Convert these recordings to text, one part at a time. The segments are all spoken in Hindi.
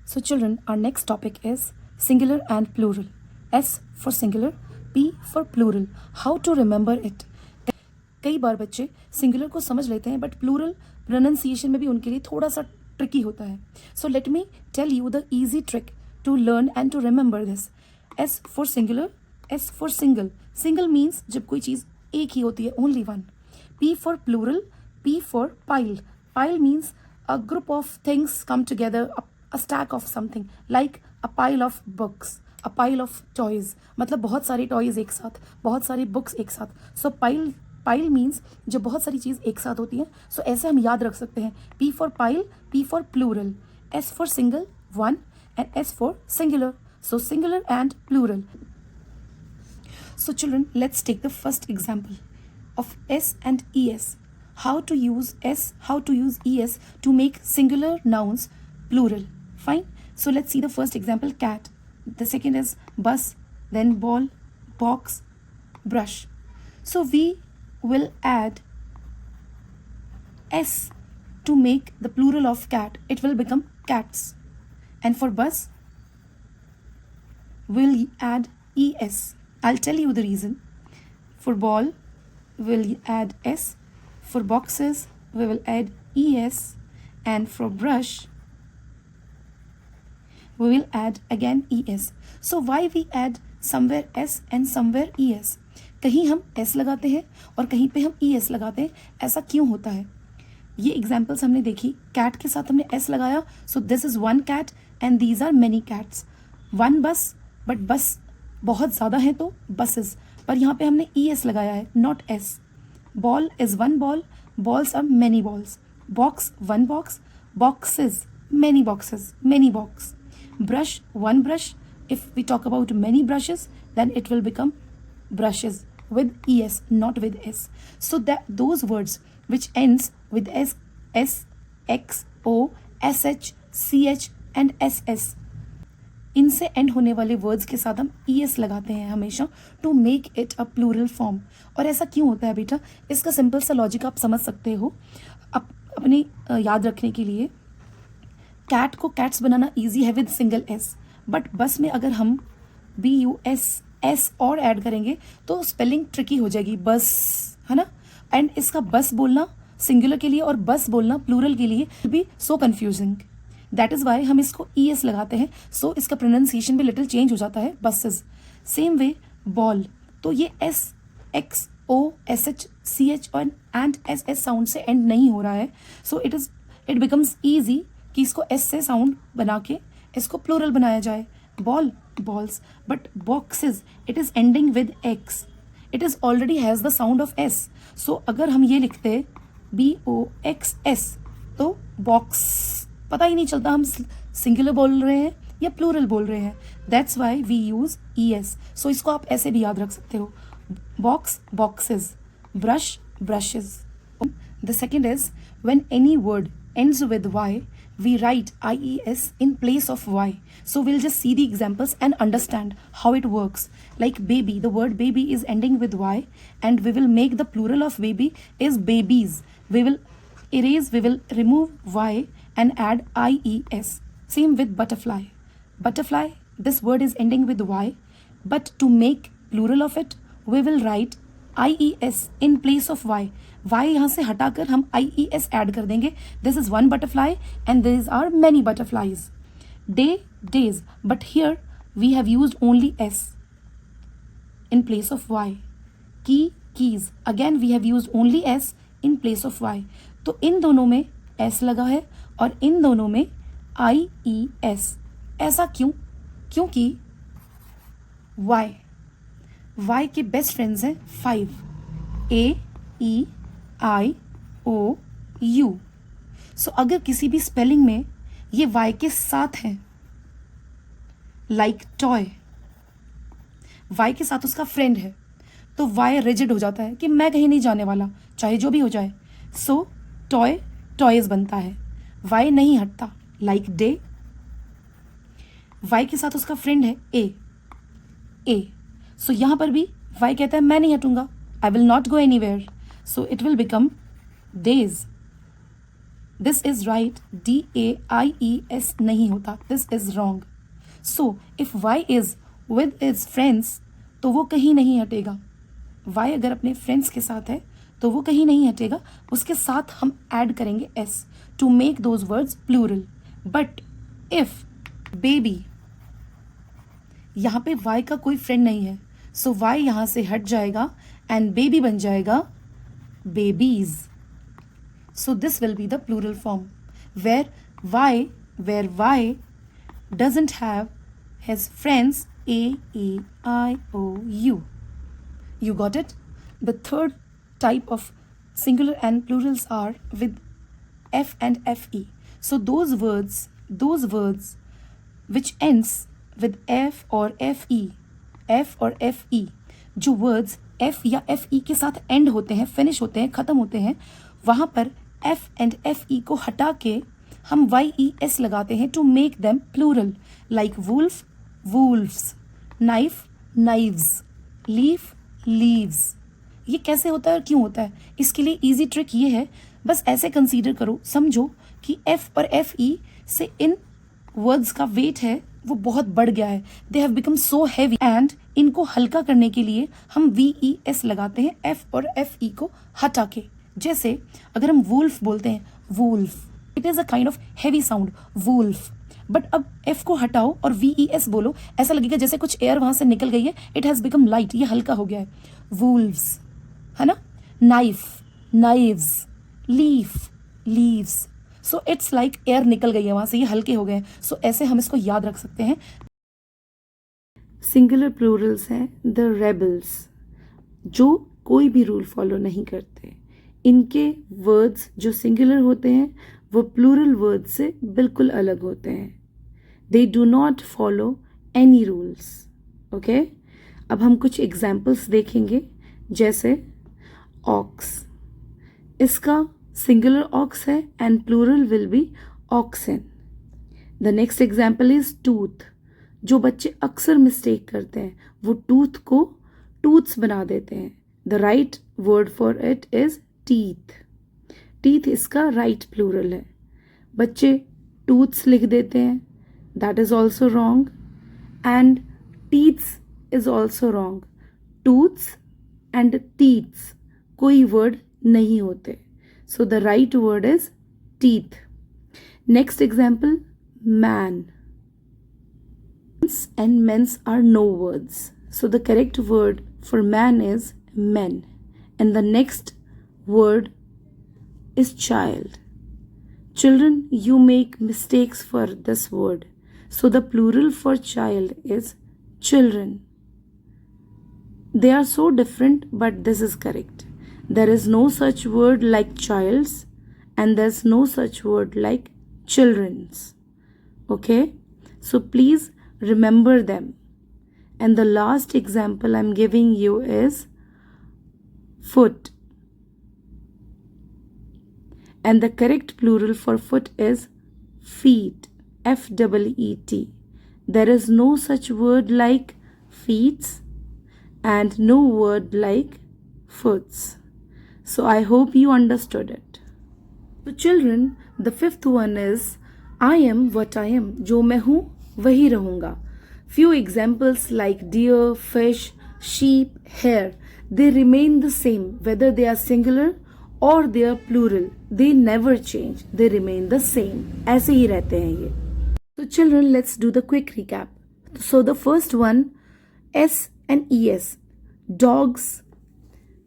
So children, our next topic is singular and plural. S for singular, P for plural. How to remember it? कई बार बच्चे सिंगुलर को समझ लेते हैं बट प्लूरल प्रोनाउंसिएशन में भी उनके लिए थोड़ा सा ट्रिकी होता है. So let me tell you the easy trick to learn and to remember this. S for singular, S for single. Single means जब कोई चीज़ एक ही होती है, only one. P for plural, P for pile. Pile means a group of things come together, a stack of something, like a pile of books, a pile of toys. मतलब बहुत सारे टॉयज एक साथ, बहुत सारी बुक्स एक साथ. सो पाइल मीन्स जब बहुत सारी चीज़ एक साथ होती हैं. सो ऐसे हम याद रख सकते हैं. P for pile, P for plural, S for single, one, and S for singular. So singular and plural. So children, let's take the first example of S and ES. How to use S, how to use ES to make singular nouns plural. Fine. So let's see the first example, cat. The second is bus, then ball, box, brush. So we will add S to make the plural of cat. It will become cats. And for bus, we'll add ES. I'll tell you the reason. For ball, we'll add S. For boxes, we will add ES. And for brush, we will add again ES. So why we add somewhere S and somewhere ES? कहीं हम S लगाते हैं और कहीं पे हम ES लगाते हैं. ऐसा क्यों होता है? ये एग्जाम्पल्स हमने देखी. कैट के साथ हमने S लगाया, so this is one cat and these are many cats. One bus, but बस बहुत ज़्यादा है तो बसेस, पर यहाँ पे हमने ES लगाया है, not S. Ball is one ball, balls are many balls. Box, one box. Boxes, many boxes, many box. Brush, one brush. If we talk about many brushes, then it will become brushes with ES, not with S. So that those words which ends with S, X, O, SH, CH and SS, इनसे एंड होने वाले वर्ड्स के साथ हम ES लगाते हैं हमेशा to make it a plural form. और ऐसा क्यों होता है बेटा? इसका सिंपल सा लॉजिक आप समझ सकते हो. अपने याद रखने के लिए, कैट को कैट्स बनाना इजी है विद सिंगल S, बट बस में अगर हम BUS और ऐड करेंगे तो स्पेलिंग ट्रिकी हो जाएगी. बस, है ना? एंड इसका बस बोलना सिंगुलर के लिए और बस बोलना प्लूरल के लिए will be so confusing. That is why हम इसको ES लगाते हैं. सो इसका प्रोनाउंसिएशन भी लिटिल चेंज हो जाता है, बसेस. सेम वे बॉल, तो ये S, X, O, SH, CH और एंड SS साउंड से एंड नहीं हो रहा है. सो इट बिकम्स ईजी कि इसको S से साउंड बना के इसको प्लूरल बनाया जाए. Ball, balls. But boxes, it is ending with X. It is already has the sound of S. सो अगर हम ये लिखते BOXS तो बॉक्स, पता ही नहीं चलता हम सिंगुलर बोल रहे हैं या प्लूरल बोल रहे हैं. That's why we use ES. सो इसको आप ऐसे भी याद रख सकते हो. Box, boxes. Brush, brushes. The second is when any word ends with Y, we write IES in place of Y. So we'll just see the examples and understand how it works. Like baby, the word baby is ending with Y, and we will make the plural of baby is babies. We will erase, we will remove Y and add IES. Same with butterfly. Butterfly, this word is ending with Y, but to make plural of it, we will write IES in place of Y. Y यहाँ से हटाकर हम IES ऐड कर देंगे. This is one butterfly and this are many butterflies. Day, days, but here we have used only S in place of Y. Key, keys, again we have used only S in place of Y. तो इन दोनों में S लगा है और इन दोनों में IES. ऐसा क्यों? क्योंकि Y के बेस्ट फ्रेंड्स हैं 5, AEIOU. सो अगर किसी भी स्पेलिंग में ये Y के साथ हैं, लाइक टॉय, Y के साथ उसका फ्रेंड है, तो Y रिजिड हो जाता है कि मैं कहीं नहीं जाने वाला, चाहे जो भी हो जाए. सो टॉय, टॉयज बनता है. Y नहीं हटता, लाइक डे. Y के साथ उसका फ्रेंड है A. सो यहाँ पर भी Y कहता है मैं नहीं हटूंगा, I will not go anywhere. So it will become days. This is right, DAIES नहीं होता, this is wrong. So if Y is with is friends तो वो कहीं नहीं हटेगा. वाई अगर अपने फ्रेंड्स के साथ है तो वो कहीं नहीं हटेगा, उसके साथ हम ऐड करेंगे S to make those words plural. But if baby, यहाँ पे वाई का कोई फ्रेंड नहीं है, सो वाई यहाँ से हट जाएगा एंड बेबी बन जाएगा babies. So this will be the plural form where y doesn't have his friends AEIOU. You got it? The third type of singular and plurals are with F and FE. So those words which ends with F or FE, जो words F या FE के साथ end होते हैं, finish होते हैं, ख़त्म होते हैं, वहाँ पर F and FE को हटा के हम YES लगाते हैं to make them plural, like wolf, wolves, knife, knives, leaf, leaves. ये कैसे होता है और क्यों होता है? इसके लिए इजी ट्रिक ये है, बस ऐसे कंसीडर करो, समझो कि F और FE से इन वर्ड्स का वेट है वो बहुत बढ़ गया है, they have become so heavy, and इनको हल्का करने के लिए हम VES लगाते हैं F और FE को हटा के. जैसे अगर हम वुल्फ बोलते हैं, wolf, it is a kind of heavy sound, wolf. But अब F को हटाओ और VES बोलो, ऐसा लगेगा जैसे कुछ एयर वहाँ से निकल गई है, इट हैज़ बिकम लाइट, ये हल्का हो गया है. वुल्व्स, है ना. Knife, knives, leaf, leaves. So it's like air निकल गई है वहाँ से, ये हल्के हो गए हैं. सो ऐसे हम इसको याद रख सकते हैं. सिंगुलर प्लूरल्स हैं द रेबल्स, जो कोई भी रूल फॉलो नहीं करते. इनके वर्ड्स जो सिंगुलर होते हैं वो प्लूरल वर्ड से बिल्कुल अलग होते हैं. They do not follow any rules. Okay, अब हम कुछ एग्जाम्पल्स देखेंगे. जैसे ऑक्स, इसका सिंगुलर ऑक्स है and plural will be oxen. The next example is tooth. जो बच्चे अक्सर मिस्टेक करते हैं वो टूथ को टूथ्स बना देते हैं. The right word for it is teeth. Teeth इसका राइट प्लूरल है. बच्चे टूथ्स लिख देते हैं, that is also wrong, and teeths is also wrong. Tooths and teeths कोई वर्ड नहीं होते. So the right word is teeth. Next example, man. And men's are no words. So the correct word for man is men. And the next word is child. Children, you make mistakes for this word. So the plural for child is children. They are so different, but this is correct. There is no such word like child's, and there's no such word like children's. Okay? So please remember them. And the last example I'm giving you is foot. And the correct plural for foot is feet. FEET. There is no such word like feets and no word like foots. So I hope you understood it. So children, the fifth one is I am what I am. जो मैं हूँ वही रहूँगा. Few examples like deer, fish, sheep, hare, they remain the same whether they are singular or they are plural. They never change. They remain the same. ऐसे ही रहते हैं ये. So children, let's do the quick recap. So the first one, S and ES. Dogs,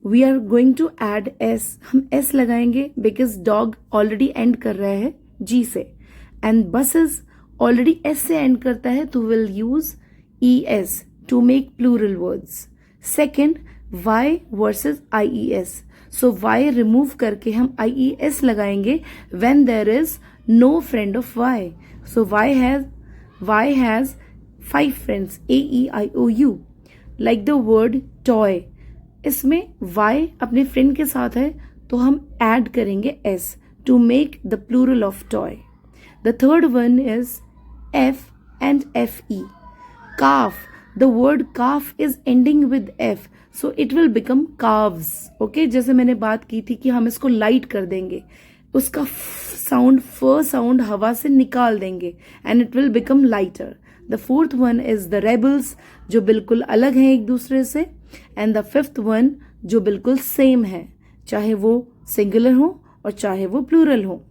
we are going to add S. हम S लगाएंगे because dog already end कर रहा है G से. And buses already S से end करता है तो we'll use ES to make plural words. Second, Y versus IES. So Y remove करके हम IES लगाएंगे when there is no friend of Y. So Y has 5 friends, AEIOU. Like the word toy. इसमें Y अपने friend के साथ है तो हम add करेंगे S to make the plural of toy. The third one is F and FE. Calf. The word calf is ending with F. So it will become calves. Okay? जैसे मैंने बात की थी कि हम इसको light कर देंगे. उसका साउंड फ साउंड हवा से निकाल देंगे and it will become lighter. The fourth one is the rebels, जो बिल्कुल अलग हैं एक दूसरे से. एंड द फिफ्थ वन जो बिल्कुल सेम है, चाहे वो सिंगुलर हो और चाहे वो प्लूरल हो.